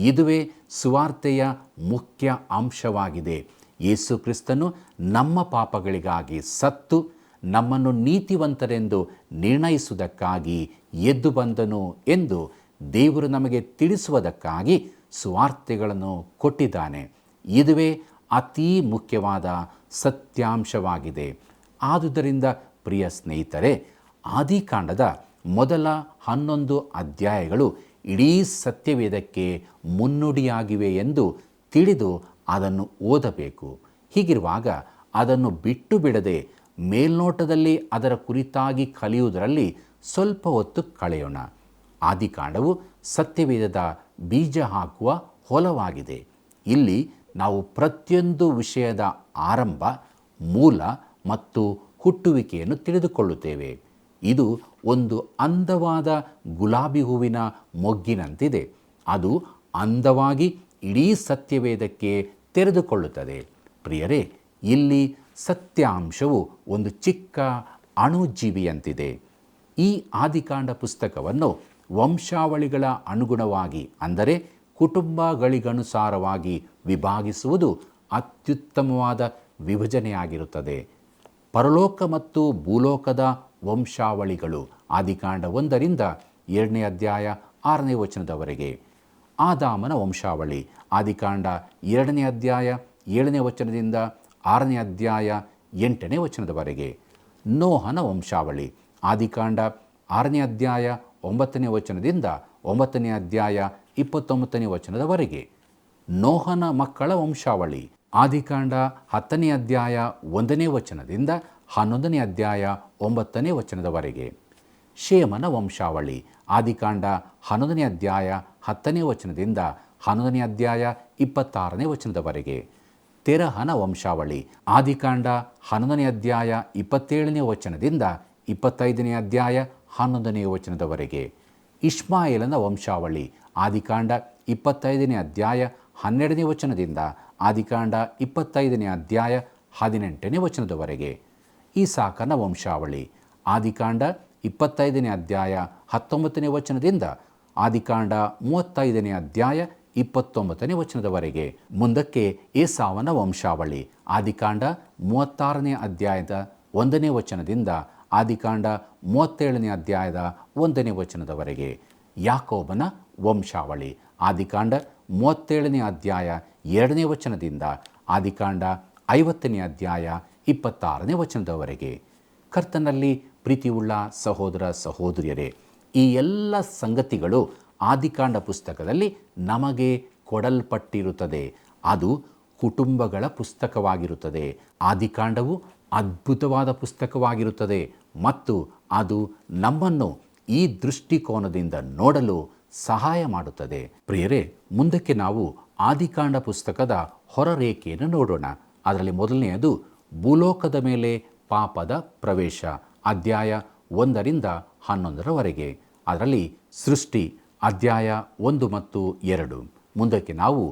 ಇದುವೇ ಸುವಾರ್ತೆಯ ಮುಖ್ಯ ಅಂಶವಾಗಿದೆ. ಯೇಸು ಕ್ರಿಸ್ತನು ನಮ್ಮ ಪಾಪಗಳಿಗಾಗಿ ಸತ್ತು ನಮ್ಮನ್ನು ನೀತಿವಂತರೆಂದು ನಿರ್ಣಯಿಸುವುದಕ್ಕಾಗಿ ಎದ್ದು ಬಂದನು ಎಂದು ದೇವರು ನಮಗೆ ತಿಳಿಸುವುದಕ್ಕಾಗಿ ಸುವಾರ್ತೆಗಳನ್ನು ಕೊಟ್ಟಿದ್ದಾನೆ. ಇದುವೇ ಅತೀ ಮುಖ್ಯವಾದ ಸತ್ಯಾಂಶವಾಗಿದೆ. ಆದುದರಿಂದ ಪ್ರಿಯ ಸ್ನೇಹಿತರೆ, ಆದಿಕಾಂಡದ ಮೊದಲ 11 ಅಧ್ಯಾಯಗಳು ಇಡೀ ಸತ್ಯವೇದಕ್ಕೆ ಮುನ್ನುಡಿಯಾಗಿವೆ ಎಂದು ತಿಳಿದು ಅದನ್ನು ಓದಬೇಕು. ಹೀಗಿರುವಾಗ ಅದನ್ನು ಬಿಟ್ಟು ಬಿಡದೆ ಮೇಲ್ನೋಟದಲ್ಲಿ ಅದರ ಕುರಿತಾಗಿ ಕಲಿಯುವುದರಲ್ಲಿ ಸ್ವಲ್ಪ ಹೊತ್ತು ಕಳೆಯೋಣ. ಆದಿಕಾಂಡವು ಸತ್ಯವೇದದ ಬೀಜ ಹಾಕುವ ಹೊಲವಾಗಿದೆ. ಇಲ್ಲಿ ನಾವು ಪ್ರತಿಯೊಂದು ವಿಷಯದ ಆರಂಭ, ಮೂಲ ಮತ್ತು ಹುಟ್ಟುವಿಕೆಯನ್ನು ತಿಳಿದುಕೊಳ್ಳುತ್ತೇವೆ. ಇದು ಒಂದು ಅಂದವಾದ ಗುಲಾಬಿ ಹೂವಿನ ಮೊಗ್ಗಿನಂತಿದೆ. ಅದು ಅಂದವಾಗಿ ಇಡೀ ಸತ್ಯವೇದಕ್ಕೆ ತೆರೆದುಕೊಳ್ಳುತ್ತದೆ. ಪ್ರಿಯರೇ, ಇಲ್ಲಿ ಸತ್ಯಾಂಶವು ಒಂದು ಚಿಕ್ಕ ಅಣುಜೀವಿಯಂತಿದೆ. ಈ ಆದಿಕಾಂಡ ಪುಸ್ತಕವನ್ನು ವಂಶಾವಳಿಗಳ ಅನುಗುಣವಾಗಿ, ಅಂದರೆ ಕುಟುಂಬಗಳಿಗನುಸಾರವಾಗಿ ವಿಭಾಗಿಸುವುದು ಅತ್ಯುತ್ತಮವಾದ ವಿಭಜನೆಯಾಗಿರುತ್ತದೆ. ಪರಲೋಕ ಮತ್ತು ಭೂಲೋಕದ ವಂಶಾವಳಿಗಳು ಆದಿಕಾಂಡ 1ರಿಂದ 2ನೇ ಅಧ್ಯಾಯ 6ನೇ ವಚನದವರೆಗೆ. ಆದಾಮನ ವಂಶಾವಳಿ ಆದಿಕಾಂಡ 2ನೇ ಅಧ್ಯಾಯ 7ನೇ ವಚನದಿಂದ 6ನೇ ಅಧ್ಯಾಯ 8ನೇ ವಚನದವರೆಗೆ. ನೋಹನ ವಂಶಾವಳಿ ಆದಿಕಾಂಡ 6ನೇ ಅಧ್ಯಾಯ 9ನೇ ವಚನದಿಂದ 9ನೇ ಅಧ್ಯಾಯ 29ನೇ ವಚನದವರೆಗೆ. ನೋಹನ ಮಕ್ಕಳ ವಂಶಾವಳಿ ಆದಿಕಾಂಡ 10ನೇ ಅಧ್ಯಾಯ 1ನೇ ವಚನದಿಂದ 11ನೇ ಅಧ್ಯಾಯ 9ನೇ ವಚನದವರೆಗೆ. ಶೇಮನ ವಂಶಾವಳಿ ಆದಿಕಾಂಡ 11ನೇ ಅಧ್ಯಾಯ 10ನೇ ವಚನದಿಂದ 11ನೇ ಅಧ್ಯಾಯ 26ನೇ ವಚನದವರೆಗೆ. ತೆರಹನ ವಂಶಾವಳಿ ಆದಿಕಾಂಡ 11ನೇ ಅಧ್ಯಾಯ 27ನೇ ವಚನದಿಂದ 25ನೇ ಅಧ್ಯಾಯ 11ನೇ ವಚನದವರೆಗೆ. ಇಷ್ಮಾಯೇಲನ ವಂಶಾವಳಿ ಆದಿಕಾಂಡ 25ನೇ ಅಧ್ಯಾಯ 12ನೇ ವಚನದಿಂದ ಆದಿಕಾಂಡ 25ನೇ ಅಧ್ಯಾಯ 18ನೇ ವಚನದವರೆಗೆ. ಈಸಾಕನ ವಂಶಾವಳಿ ಆದಿಕಾಂಡ 25ನೇ ಅಧ್ಯಾಯ 19ನೇ ವಚನದಿಂದ ಆದಿಕಾಂಡ 35ನೇ ಅಧ್ಯಾಯ 29ನೇ ವಚನದವರೆಗೆ. ಮುಂದಕ್ಕೆ ಏಸಾವನ ವಂಶಾವಳಿ ಆದಿಕಾಂಡ 36ನೇ ಅಧ್ಯಾಯದ 1ನೇ ವಚನದಿಂದ ಆದಿಕಾಂಡ 37ನೇ ಅಧ್ಯಾಯದ 1ನೇ ವಚನದವರೆಗೆ. ಯಾಕೋಬನ ವಂಶಾವಳಿ ಆದಿಕಾಂಡ 37ನೇ ಅಧ್ಯಾಯ 2ನೇ ವಚನದಿಂದ ಆದಿಕಾಂಡ 50ನೇ ಅಧ್ಯಾಯ 26ನೇ ವಚನದವರೆಗೆ. ಕರ್ತನಲ್ಲಿ ಪ್ರೀತಿಯುಳ್ಳ ಸಹೋದರ ಸಹೋದರಿಯರೇ, ಈ ಎಲ್ಲ ಸಂಗತಿಗಳು ಆದಿಕಾಂಡ ಪುಸ್ತಕದಲ್ಲಿ ನಮಗೆ ಕೊಡಲ್ಪಟ್ಟಿರುತ್ತದೆ. ಅದು ಕುಟುಂಬಗಳ ಪುಸ್ತಕವಾಗಿರುತ್ತದೆ. ಆದಿಕಾಂಡವು ಅದ್ಭುತವಾದ ಪುಸ್ತಕವಾಗಿರುತ್ತದೆ ಮತ್ತು ಅದು ನಮ್ಮನ್ನು ಈ ದೃಷ್ಟಿಕೋನದಿಂದ ನೋಡಲು ಸಹಾಯ ಮಾಡುತ್ತದೆ. ಪ್ರಿಯರೇ, ಮುಂದಕ್ಕೆ ನಾವು ಆದಿಕಾಂಡ ಪುಸ್ತಕದ ಹೊರರೇಖೆಯನ್ನು ನೋಡೋಣ. ಅದರಲ್ಲಿ ಮೊದಲನೆಯದು ಭೂಲೋಕದ ಮೇಲೆ ಪಾಪದ ಪ್ರವೇಶ, ಅಧ್ಯಾಯ 1ರಿಂದ 11ರವರೆಗೆ. ಅದರಲ್ಲಿ ಸೃಷ್ಟಿ, ಅಧ್ಯಾಯ 1 ಮತ್ತು 2. ಮುಂದಕ್ಕೆ ನಾವು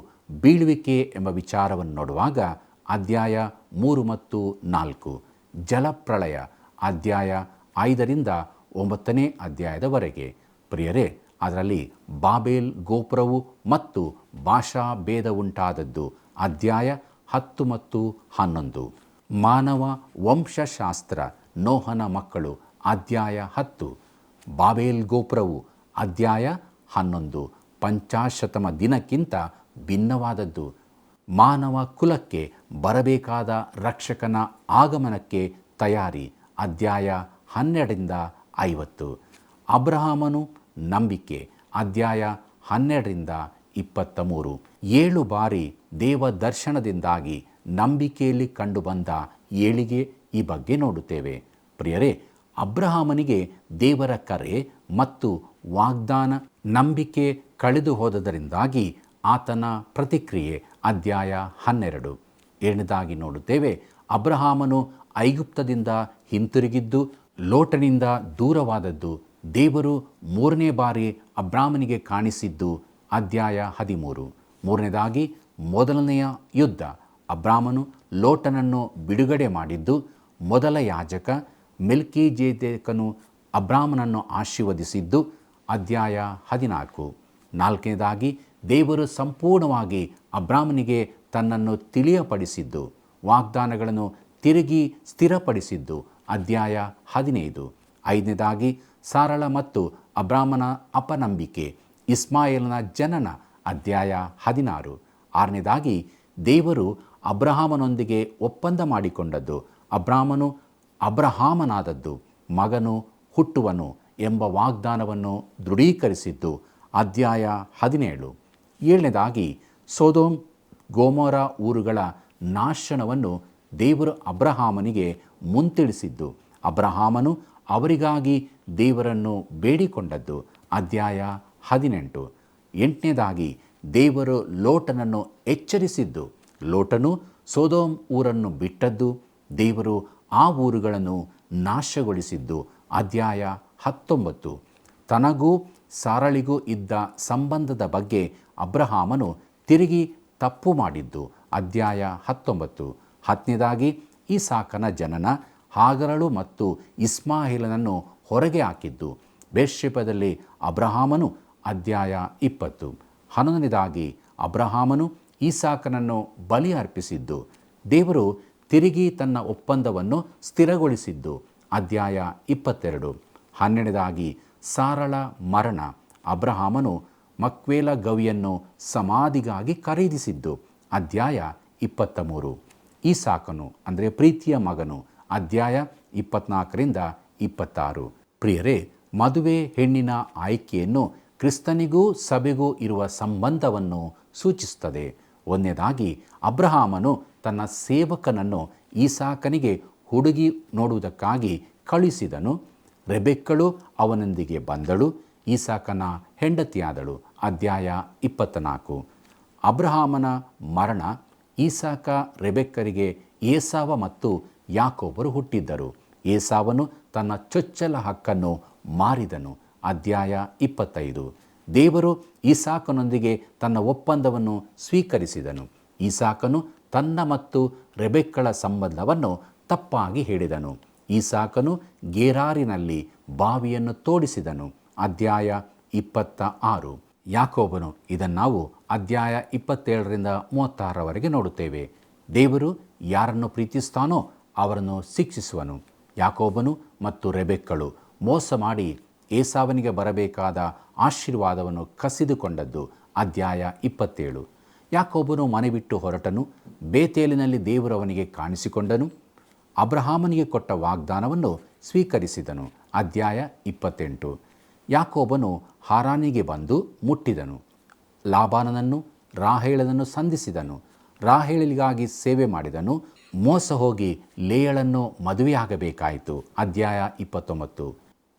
ಬೀಳುವಿಕೆ ಎಂಬ ವಿಚಾರವನ್ನು ನೋಡುವಾಗ ಅಧ್ಯಾಯ 3 ಮತ್ತು 4. ಜಲಪ್ರಳಯ, ಅಧ್ಯಾಯ 5ರಿಂದ 9ನೇ ಅಧ್ಯಾಯದವರೆಗೆ. ಪ್ರಿಯರೇ, ಅದರಲ್ಲಿ ಬಾಬೇಲ್ ಗೋಪುರವು ಮತ್ತು ಭಾಷಾ ಭೇದ ಉಂಟಾದದ್ದು, ಅಧ್ಯಾಯ 10 ಮತ್ತು 11. ಮಾನವ ವಂಶಶಾಸ್ತ್ರ, ನೋಹನ ಮಕ್ಕಳು, ಅಧ್ಯಾಯ 10. ಬಾಬೇಲ್ ಗೋಪುರವು, ಅಧ್ಯಾಯ 11. ಪಂಚಾಶತಮ ದಿನಕ್ಕಿಂತ ಭಿನ್ನವಾದದ್ದು, ಮಾನವ ಕುಲಕ್ಕೆ ಬರಬೇಕಾದ ರಕ್ಷಕನ ಆಗಮನಕ್ಕೆ ತಯಾರಿ, ಅಧ್ಯಾಯ 12ರಿಂದ 50. ಅಬ್ರಹಾಮನು ನಂಬಿಕೆ, ಅಧ್ಯಾಯ 12ರಿಂದ 23. 7 ಬಾರಿ ದೇವ ದರ್ಶನದಿಂದಾಗಿ ನಂಬಿಕೆಯಲ್ಲಿ ಕಂಡುಬಂದ ಏಳಿಗೆ ಈ ಬಗ್ಗೆ ನೋಡುತ್ತೇವೆ. ಪ್ರಿಯರೇ, ಅಬ್ರಹಾಮನಿಗೆ ದೇವರ ಕರೆ ಮತ್ತು ವಾಗ್ದಾನ, ನಂಬಿಕೆ ಕಳೆದು ಹೋದದರಿಂದಾಗಿ ಆತನ ಪ್ರತಿಕ್ರಿಯೆ, ಅಧ್ಯಾಯ 12. 7ನೇದಾಗಿ ನೋಡುತ್ತೇವೆ, ಅಬ್ರಹಾಮನು ಐಗುಪ್ತದಿಂದ ಹಿಂತಿರುಗಿದ್ದು ಲೋಟನಿಂದ ದೂರವಾದದ್ದು, ದೇವರು 3ನೇ ಬಾರಿ ಅಬ್ರಾಮನಿಗೆ ಕಾಣಿಸಿದ್ದು, ಅಧ್ಯಾಯ 13. 3ನೇದಾಗಿ ಮೊದಲನೆಯ ಯುದ್ಧ, ಅಬ್ರಾಮನು ಲೋಟನನ್ನು ಬಿಡುಗಡೆ ಮಾಡಿದ್ದು, ಮೊದಲ ಯಾಜಕ ಮೆಲ್ಕಿಜೆದೇಕನು ಅಬ್ರಾಮನನ್ನು ಆಶೀರ್ವದಿಸಿದ್ದು, ಅಧ್ಯಾಯ 14. 4ನೇದಾಗಿ ದೇವರು ಸಂಪೂರ್ಣವಾಗಿ ಅಬ್ರಾಮನಿಗೆ ತನ್ನನ್ನು ತಿಳಿಯಪಡಿಸಿದ್ದು, ವಾಗ್ದಾನಗಳನ್ನು ತಿರುಗಿ ಸ್ಥಿರಪಡಿಸಿದ್ದು, ಅಧ್ಯಾಯ 15. 5ನೇದಾಗಿ ಸಾರಳ ಮತ್ತು ಅಬ್ರಾಮನ ಅಪನಂಬಿಕೆ, ಇಸ್ಮಾಯೇಲನ ಜನನ, ಅಧ್ಯಾಯ 16. 6ನೇದಾಗಿ ದೇವರು ಅಬ್ರಹಾಮನೊಂದಿಗೆ ಒಪ್ಪಂದ ಮಾಡಿಕೊಂಡದ್ದು, ಅಬ್ರಾಮನು ಅಬ್ರಹಾಮನಾದದ್ದು, ಮಗನು ಹುಟ್ಟುವನು ಎಂಬ ವಾಗ್ದಾನವನ್ನು ದೃಢೀಕರಿಸಿದ್ದು, ಅಧ್ಯಾಯ 17. 7ನೇದಾಗಿ ಸೊದೋಮ್ ಗೊಮೋರ ಊರುಗಳ ನಾಶನವನ್ನು ದೇವರು ಅಬ್ರಹಾಮನಿಗೆ ಮುಂತಿಳಿಸಿದ್ದು, ಅಬ್ರಹಾಮನು ಅವರಿಗಾಗಿ ದೇವರನ್ನು ಬೇಡಿಕೊಂಡದ್ದು, ಅಧ್ಯಾಯ 18. 8ನೇದಾಗಿ ದೇವರು ಲೋಟನನ್ನು ಎಚ್ಚರಿಸಿದ್ದು, ಲೋಟನು ಸೊದೋಮ್ ಊರನ್ನು ಬಿಟ್ಟದ್ದು, ದೇವರು ಆ ಊರುಗಳನ್ನು ನಾಶಗೊಳಿಸಿದ್ದು, ಅಧ್ಯಾಯ 19. ತನಗೂ ಸಾರಳಿಗೂ ಇದ್ದ ಸಂಬಂಧದ ಬಗ್ಗೆ ಅಬ್ರಹಾಮನು ತಿರುಗಿ ತಪ್ಪು ಮಾಡಿದ್ದು, ಅಧ್ಯಾಯ 19. 10ನೇದಾಗಿ ಈಸಾಕನ ಜನನ, ಹಾಗರಳು ಮತ್ತು ಇಸ್ಮಾಯಿಲನನ್ನು ಹೊರಗೆ ಹಾಕಿದ್ದು, ಬೇರ್ಷೆಬದಲ್ಲಿ ಅಬ್ರಹಾಮನು, ಅಧ್ಯಾಯ 20. 11ನೇದಾಗಿ ಅಬ್ರಹಾಮನು ಈಸಾಕನನ್ನು ಬಲಿ ಅರ್ಪಿಸಿದ್ದು, ದೇವರು ತಿರುಗಿ ತನ್ನ ಒಪ್ಪಂದವನ್ನು ಸ್ಥಿರಗೊಳಿಸಿದ್ದು, ಅಧ್ಯಾಯ 22. 12ನೇದಾಗಿ ಸಾರಳ ಮರಣ, ಅಬ್ರಹಾಮನು ಮಕ್ವೇಲ ಗವಿಯನ್ನು ಸಮಾಧಿಗಾಗಿ ಖರೀದಿಸಿದ್ದು, ಅಧ್ಯಾಯ 23. ಈಸಾಕನು ಅಂದರೆ ಪ್ರೀತಿಯ ಮಗನು, ಅಧ್ಯಾಯ 24ರಿಂದ 26. ಪ್ರಿಯರೇ, ಮದುವೆ ಹೆಣ್ಣಿನ ಆಯ್ಕೆಯನ್ನು ಕ್ರಿಸ್ತನಿಗೂ ಸಭೆಗೂ ಇರುವ ಸಂಬಂಧವನ್ನು ಸೂಚಿಸುತ್ತದೆ. 1ನೇದಾಗಿ ಅಬ್ರಹಾಮನು ತನ್ನ ಸೇವಕನನ್ನು ಈಸಾಕನಿಗೆ ಹುಡುಗಿ ನೋಡುವುದಕ್ಕಾಗಿ ಕಳುಹಿಸಿದನು. ರೆಬೆಕ್ಕಳು ಅವನೊಂದಿಗೆ ಬಂದಳು, ಈಸಾಕನ ಹೆಂಡತಿಯಾದಳು, ಅಧ್ಯಾಯ 24. ಅಬ್ರಹಾಮನ ಮರಣ. ಈಸಾಕ ರೆಬೆಕ್ಕರಿಗೆ ಏಸಾವ ಮತ್ತು ಯಾಕೋಬರು ಹುಟ್ಟಿದ್ದರು. ಏಸಾವನು ತನ್ನ ಚೊಚ್ಚಲ ಹಕ್ಕನ್ನು ಮಾರಿದನು. ಅಧ್ಯಾಯ 25. ದೇವರು ಈಸಾಕನೊಂದಿಗೆ ತನ್ನ ಒಪ್ಪಂದವನ್ನು ಸ್ವೀಕರಿಸಿದನು. ಈಸಾಕನು ತನ್ನ ಮತ್ತು ರೆಬೆಕ್ಕಳ ಸಂಬಂಧವನ್ನು ತಪ್ಪಾಗಿ ಹೇಳಿದನು. ಈಸಾಕನು ಗೆರಾರಿನಲ್ಲಿ ಬಾವಿಯನ್ನು ತೋಡಿಸಿದನು. ಅಧ್ಯಾಯ 26. ಯಾಕೋಬನು, ಇದನ್ನು ನಾವು ಅಧ್ಯಾಯ 27ರಿಂದ 36ರವರೆಗೆ ನೋಡುತ್ತೇವೆ. ದೇವರು ಯಾರನ್ನು ಪ್ರೀತಿಸ್ತಾನೋ ಅವರನ್ನು ಶಿಕ್ಷಿಸುವನು. ಯಾಕೋಬನು ಮತ್ತು ರೆಬೆಕ್ಕಳು ಮೋಸ ಮಾಡಿ ಏಸಾವನಿಗೆ ಬರಬೇಕಾದ ಆಶೀರ್ವಾದವನ್ನು ಕಸಿದುಕೊಂಡದ್ದು. ಅಧ್ಯಾಯ 27. ಯಾಕೋಬನು ಮನೆ ಬಿಟ್ಟು ಹೊರಟನು. ಬೇತೇಲಿನಲ್ಲಿ ದೇವರು ಅವನಿಗೆ ಕಾಣಿಸಿಕೊಂಡನು. ಅಬ್ರಹಾಮನಿಗೆ ಕೊಟ್ಟ ವಾಗ್ದಾನವನ್ನು ಸ್ವೀಕರಿಸಿದನು. ಅಧ್ಯಾಯ 28. ಯಾಕೋಬನು ಹಾರಾನಿಗೆ ಬಂದು ಮುಟ್ಟಿದನು. ಲಾಬಾನನನ್ನು ರಾಹೇಳನನ್ನು ಸಂಧಿಸಿದನು. ರಾಹೇಳಿಗಾಗಿ ಸೇವೆ ಮಾಡಿದನು. ಮೋಸ ಹೋಗಿ ಲೇಯಳನ್ನು ಮದುವೆಯಾಗಬೇಕಾಯಿತು. ಅಧ್ಯಾಯ 29.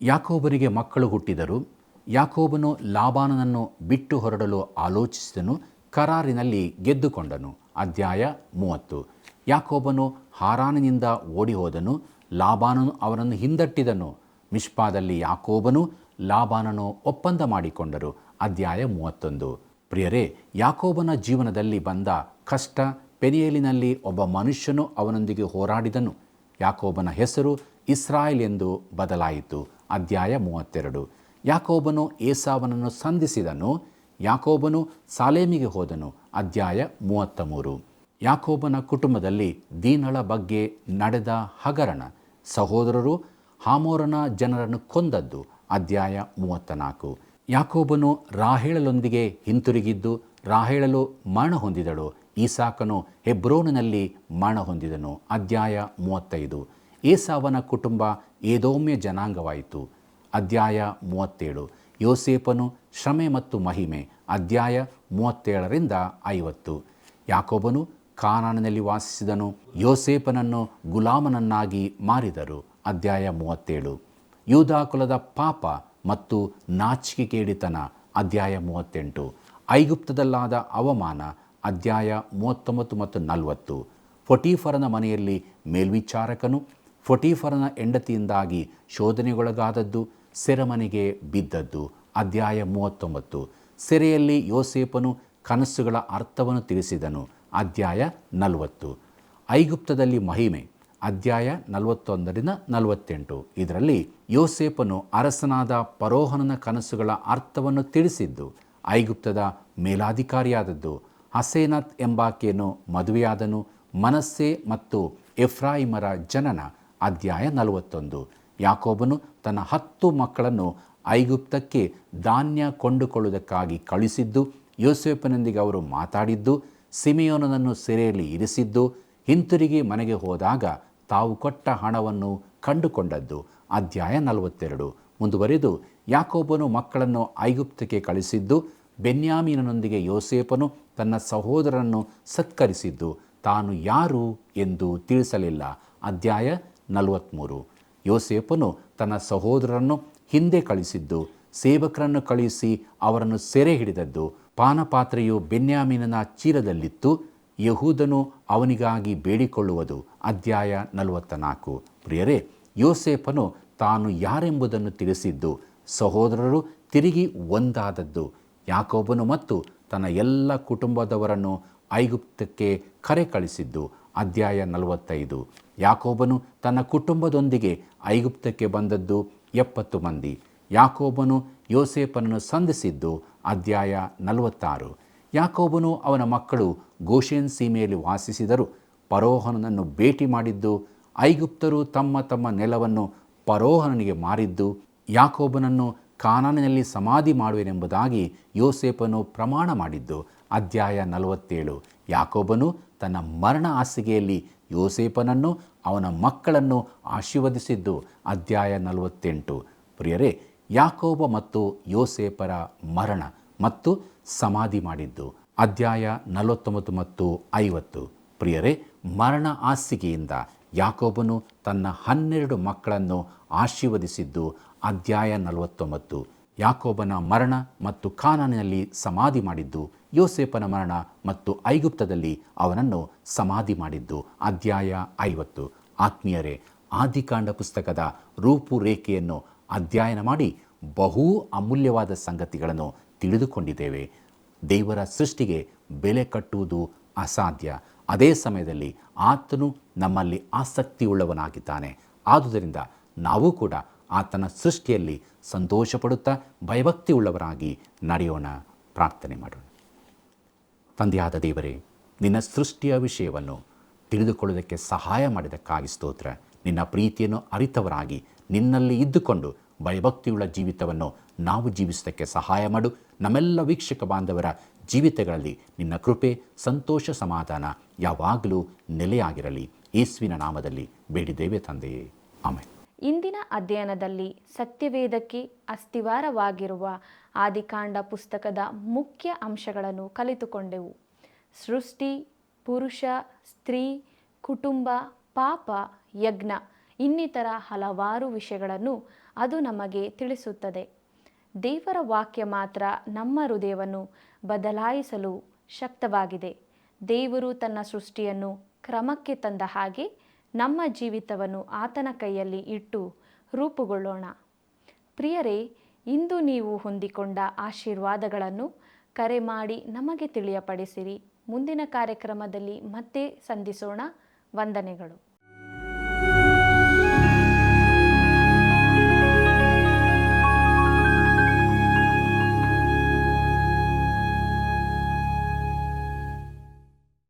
ಯಾಕೋಬನಿಗೆ ಮಕ್ಕಳು ಹುಟ್ಟಿದರು. ಯಾಕೋಬನು ಲಾಬಾನನನ್ನು ಬಿಟ್ಟು ಹೊರಡಲು ಆಲೋಚಿಸಿದನು. ಕರಾರಿನಲ್ಲಿ ಗೆದ್ದುಕೊಂಡನು. ಅಧ್ಯಾಯ 30. ಯಾಕೋಬನು ಹಾರಾನಿನಿಂದ ಓಡಿ ಹೋದನು. ಲಾಬಾನನು ಅವನನ್ನು ಹಿಂದಟ್ಟಿದನು. ಮಿಷ್ಪಾದಲ್ಲಿ ಯಾಕೋಬನು ಲಾಬಾನನು ಒಪ್ಪಂದ ಮಾಡಿಕೊಂಡರು. ಅಧ್ಯಾಯ 31. ಪ್ರಿಯರೇ, ಯಾಕೋಬನ ಜೀವನದಲ್ಲಿ ಬಂದ ಕಷ್ಟ. ಪೆನಿಯೇಲಿನಲ್ಲಿ ಒಬ್ಬ ಮನುಷ್ಯನು ಅವನೊಂದಿಗೆ ಹೋರಾಡಿದನು. ಯಾಕೋಬನ ಹೆಸರು ಇಸ್ರಾಯೇಲ್ ಎಂದು ಬದಲಾಯಿತು. ಅಧ್ಯಾಯ 32. ಯಾಕೋಬನು ಏಸಾವನನ್ನು ಸಂಧಿಸಿದನು. ಯಾಕೋಬನು ಸಾಲೇಮಿಗೆ ಹೋದನು. ಅಧ್ಯಾಯ 33. ಯಾಕೋಬನ ಕುಟುಂಬದಲ್ಲಿ ದೀನಳ ಬಗ್ಗೆ ನಡೆದ ಹಗರಣ. ಸಹೋದರರು ಹಾಮೋರನ ಜನರನ್ನು ಕೊಂದದ್ದು. ಅಧ್ಯಾಯ 34. ಯಾಕೋಬನು ರಾಹೇಳಲೊಂದಿಗೆ ಹಿಂತಿರುಗಿದ್ದು ರಾಹೇಳಲು ಮರಣ ಹೊಂದಿದಳು. ಈಸಾಕನು ಹೆಬ್ರೋನಿನಲ್ಲಿ ಮರಣ ಹೊಂದಿದನು. ಅಧ್ಯಾಯ 35. ಏಸಾವನ ಕುಟುಂಬ ಏದೋಮ್ಯ ಜನಾಂಗವಾಯಿತು. ಅಧ್ಯಾಯ 37. ಯೋಸೇಪನು ಶ್ರಮೆ ಮತ್ತು ಮಹಿಮೆ. ಅಧ್ಯಾಯ 37ರಿಂದ 50. ಯಾಕೋಬನು ಕಾನಾನಿನಲ್ಲಿ ವಾಸಿಸಿದನು. ಯೋಸೇಪನನ್ನು ಗುಲಾಮನನ್ನಾಗಿ ಮಾರಿದರು. ಅಧ್ಯಾಯ 37. ಯೂದಾ ಕುಲದ ಪಾಪ ಮತ್ತು ನಾಚಿಕೆಗೇಡಿತನ. ಅಧ್ಯಾಯ 38. ಐಗುಪ್ತದಲ್ಲಾದ ಅವಮಾನ. ಅಧ್ಯಾಯ 39 ಮತ್ತು 40. ಫೊಟೀಫರನ ಮನೆಯಲ್ಲಿ ಮೇಲ್ವಿಚಾರಕನು. ಫೊಟೀಫರನ ಹೆಂಡತಿಯಿಂದಾಗಿ ಶೋಧನೆಗೊಳಗಾದದ್ದು. ಸೆರೆಮನೆಗೆ ಬಿದ್ದದ್ದು. ಅಧ್ಯಾಯ 39. ಸೆರೆಯಲ್ಲಿ ಯೋಸೇಪನು ಕನಸುಗಳ ಅರ್ಥವನ್ನು ತಿಳಿಸಿದನು. ಅಧ್ಯಾಯ 40. ಐಗುಪ್ತದಲ್ಲಿ ಮಹಿಮೆ. ಅಧ್ಯಾಯ 41ರಿಂದ 48. ಇದರಲ್ಲಿ ಯೋಸೇಪನು ಅರಸನಾದ ಫರೋಹನನ ಕನಸುಗಳ ಅರ್ಥವನ್ನು ತಿಳಿಸಿದ್ದು. ಐಗುಪ್ತದ ಮೇಲಾಧಿಕಾರಿಯಾದದ್ದು. ಹಸೇನತ್ ಎಂಬಾಕೆಯನ್ನು ಮದುವೆಯಾದನು. ಮನಸ್ಸೆ ಮತ್ತು ಎಫ್ರಾಯಿಮರ ಜನನ. ಅಧ್ಯಾಯ 41. ಯಾಕೋಬನು ತನ್ನ 10 ಮಕ್ಕಳನ್ನು ಐಗುಪ್ತಕ್ಕೆ ಧಾನ್ಯ ಕೊಂಡುಕೊಳ್ಳುವುದಕ್ಕಾಗಿ ಕಳಿಸಿದ್ದು. ಯೋಸೇಫನೊಂದಿಗೆ ಅವರು ಮಾತಾಡಿದ್ದು. ಸಿಮೆಯೋನನನ್ನು ಸೆರೆಯಲ್ಲಿ ಇರಿಸಿದ್ದು. ಹಿಂತಿರುಗಿ ಮನೆಗೆ ಹೋದಾಗ ತಾವು ಕೊಟ್ಟ ಹಣವನ್ನು ಕಂಡುಕೊಂಡದ್ದು. ಅಧ್ಯಾಯ 42. ಮುಂದುವರೆದು ಯಾಕೋಬನು ಮಕ್ಕಳನ್ನು ಐಗುಪ್ತಕ್ಕೆ ಕಳಿಸಿದ್ದು. ಬೆನ್ಯಾಮೀನನೊಂದಿಗೆ ಯೋಸೇಫನು ತನ್ನ ಸಹೋದರನನ್ನು ಸತ್ಕರಿಸಿದ್ದು. ತಾನು ಯಾರು ಎಂದು ತಿಳಿಸಲಿಲ್ಲ. ಅಧ್ಯಾಯ 43. ಯೋಸೇಫನು ತನ್ನ ಸಹೋದರರನ್ನು ಹಿಂದೆ ಕಳಿಸಿದ್ದು. ಸೇವಕರನ್ನು ಕಳುಹಿಸಿ ಅವರನ್ನು ಸೆರೆ ಹಿಡಿದದ್ದು. ಪಾನಪಾತ್ರೆಯು ಬೆನ್ಯಾಮೀನನ ಚೀಲದಲ್ಲಿತ್ತು. ಯಹೂದನು ಅವನಿಗಾಗಿ ಬೇಡಿಕೊಳ್ಳುವುದು. ಅಧ್ಯಾಯ 44. ಪ್ರಿಯರೇ, ಯೋಸೇಫನು ತಾನು ಯಾರೆಂಬುದನ್ನು ತಿಳಿಸಿದ್ದು. ಸಹೋದರರು ತಿರುಗಿ ಒಂದಾದದ್ದು. ಯಾಕೋಬನು ಮತ್ತು ತನ್ನ ಎಲ್ಲ ಕುಟುಂಬದವರನ್ನು ಐಗುಪ್ತಕ್ಕೆ ಕರೆ ಕಳಿಸಿದ್ದು. ಅಧ್ಯಾಯ 45. ಯಾಕೋಬನು ತನ್ನ ಕುಟುಂಬದೊಂದಿಗೆ ಐಗುಪ್ತಕ್ಕೆ ಬಂದದ್ದು 70 ಮಂದಿ. ಯಾಕೋಬನು ಯೋಸೇಫನನ್ನು ಸಂಧಿಸಿದ್ದು. ಅಧ್ಯಾಯ 46. ಯಾಕೋಬನು ಅವನ ಮಕ್ಕಳು ಗೋಷೆನ್ ಸೀಮೆಯಲ್ಲಿ ವಾಸಿಸಿದರು. ಫರೋಹನನನ್ನು ಭೇಟಿ ಮಾಡಿದ್ದು. ಐಗುಪ್ತರು ತಮ್ಮ ತಮ್ಮ ನೆಲವನ್ನು ಫರೋಹನನಿಗೆ ಮಾರಿದ್ದು. ಯಾಕೋಬನನ್ನು ಕಾನಾನಿನಲ್ಲಿ ಸಮಾಧಿ ಮಾಡುವೆನೆಂಬುದಾಗಿ ಯೋಸೇಫನು ಪ್ರಮಾಣ ಮಾಡಿದ್ದು. ಅಧ್ಯಾಯ 47. ಯಾಕೋಬನು ತನ್ನ ಮರಣ ಹಾಸಿಗೆಯಲ್ಲಿ ಯೋಸೇಫನನ್ನು ಅವನ ಮಕ್ಕಳನ್ನು ಆಶೀರ್ವದಿಸಿದ್ದು. ಅಧ್ಯಾಯ 48. ಪ್ರಿಯರೇ, ಯಾಕೋಬ ಮತ್ತು ಯೋಸೇಫರ ಮರಣ ಮತ್ತು ಸಮಾಧಿ ಮಾಡಿದ್ದು. ಅಧ್ಯಾಯ 49 ಮತ್ತು 50. ಪ್ರಿಯರೇ, ಮರಣ ಹಾಸಿಗೆಯಿಂದ ಯಾಕೋಬನು ತನ್ನ 12 ಮಕ್ಕಳನ್ನು ಆಶೀರ್ವದಿಸಿದ್ದು. ಅಧ್ಯಾಯ 49. ಯಾಕೋಬನ ಮರಣ ಮತ್ತು ಕಾನಾನಿನಲ್ಲಿ ಸಮಾಧಿ ಮಾಡಿದ್ದು. ಯೋಸೇಫನ ಮರಣ ಮತ್ತು ಐಗುಪ್ತದಲ್ಲಿ ಅವನನ್ನು ಸಮಾಧಿ ಮಾಡಿದ್ದು. ಅಧ್ಯಾಯ 50. ಆತ್ಮೀಯರೇ, ಆದಿಕಾಂಡ ಪುಸ್ತಕದ ರೂಪುರೇಖೆಯನ್ನು ಅಧ್ಯಯನ ಮಾಡಿ ಬಹು ಅಮೂಲ್ಯವಾದ ಸಂಗತಿಗಳನ್ನು ತಿಳಿದುಕೊಂಡಿದ್ದೇವೆ. ದೇವರ ಸೃಷ್ಟಿಗೆ ಬೆಲೆ ಕಟ್ಟುವುದು ಅಸಾಧ್ಯ. ಅದೇ ಸಮಯದಲ್ಲಿ ಆತನು ನಮ್ಮಲ್ಲಿ ಆಸಕ್ತಿಯುಳ್ಳವನಾಗಿದ್ದಾನೆ. ಆದುದರಿಂದ ನಾವು ಕೂಡ ಆತನ ಸೃಷ್ಟಿಯಲ್ಲಿ ಸಂತೋಷಪಡುತ್ತಾ ಭಯಭಕ್ತಿಯುಳ್ಳವರಾಗಿ ನಡೆಯೋಣ. ಪ್ರಾರ್ಥನೆ ಮಾಡೋಣ. ತಂದೆಯಾದ ದೇವರೇ, ನಿನ್ನ ಸೃಷ್ಟಿಯ ವಿಷಯವನ್ನು ತಿಳಿದುಕೊಳ್ಳುವುದಕ್ಕೆ ಸಹಾಯ ಮಾಡಿದ್ದಕ್ಕಾಗಿ ಸ್ತೋತ್ರ. ನಿನ್ನ ಪ್ರೀತಿಯನ್ನು ಅರಿತವರಾಗಿ ನಿನ್ನಲ್ಲಿ ಇದ್ದುಕೊಂಡು ಭಯಭಕ್ತಿಯುಳ್ಳ ಜೀವಿತವನ್ನು ನಾವು ಜೀವಿಸುವುದಕ್ಕೆ ಸಹಾಯ ಮಾಡು. ನಮ್ಮೆಲ್ಲ ವೀಕ್ಷಕ ಬಾಂಧವರ ಜೀವಿತಗಳಲ್ಲಿ ನಿನ್ನ ಕೃಪೆ, ಸಂತೋಷ, ಸಮಾಧಾನ ಯಾವಾಗಲೂ ನೆಲೆಯಾಗಿರಲಿ. ಯೇಸುವಿನ ನಾಮದಲ್ಲಿ ಬೇಡಿದ್ದೇವೆ ತಂದೆಯೇ, ಆಮೆನ್. ಇಂದಿನ ಅಧ್ಯಯನದಲ್ಲಿ ಸತ್ಯವೇದಕ್ಕೆ ಅಸ್ತಿವಾರವಾಗಿರುವ ಆದಿಕಾಂಡ ಪುಸ್ತಕದ ಮುಖ್ಯ ಅಂಶಗಳನ್ನು ಕಲಿತುಕೊಂಡೆವು. ಸೃಷ್ಟಿ, ಪುರುಷ, ಸ್ತ್ರೀ, ಕುಟುಂಬ, ಪಾಪ, ಯಜ್ಞ ಇನ್ನಿತರ ಹಲವಾರು ವಿಷಯಗಳನ್ನು ಅದು ನಮಗೆ ತಿಳಿಸುತ್ತದೆ. ದೇವರ ವಾಕ್ಯ ಮಾತ್ರ ನಮ್ಮ ಹೃದಯವನ್ನು ಬದಲಾಯಿಸಲು ಶಕ್ತವಾಗಿದೆ. ದೇವರು ತನ್ನ ಸೃಷ್ಟಿಯನ್ನು ಕ್ರಮಕ್ಕೆ ತಂದ ಹಾಗೆ ನಮ್ಮ ಜೀವಿತವನ್ನು ಆತನ ಕೈಯಲ್ಲಿ ಇಟ್ಟು ರೂಪುಗೊಳ್ಳೋಣ. ಪ್ರಿಯರೇ, ಇಂದು ನೀವು ಹೊಂದಿಕೊಂಡ ಆಶೀರ್ವಾದಗಳನ್ನು ಕರೆ ಮಾಡಿ ನಮಗೆ ತಿಳಿಯಪಡಿಸಿರಿ. ಮುಂದಿನ ಕಾರ್ಯಕ್ರಮದಲ್ಲಿ ಮತ್ತೆ ಸಂಧಿಸೋಣ. ವಂದನೆಗಳು.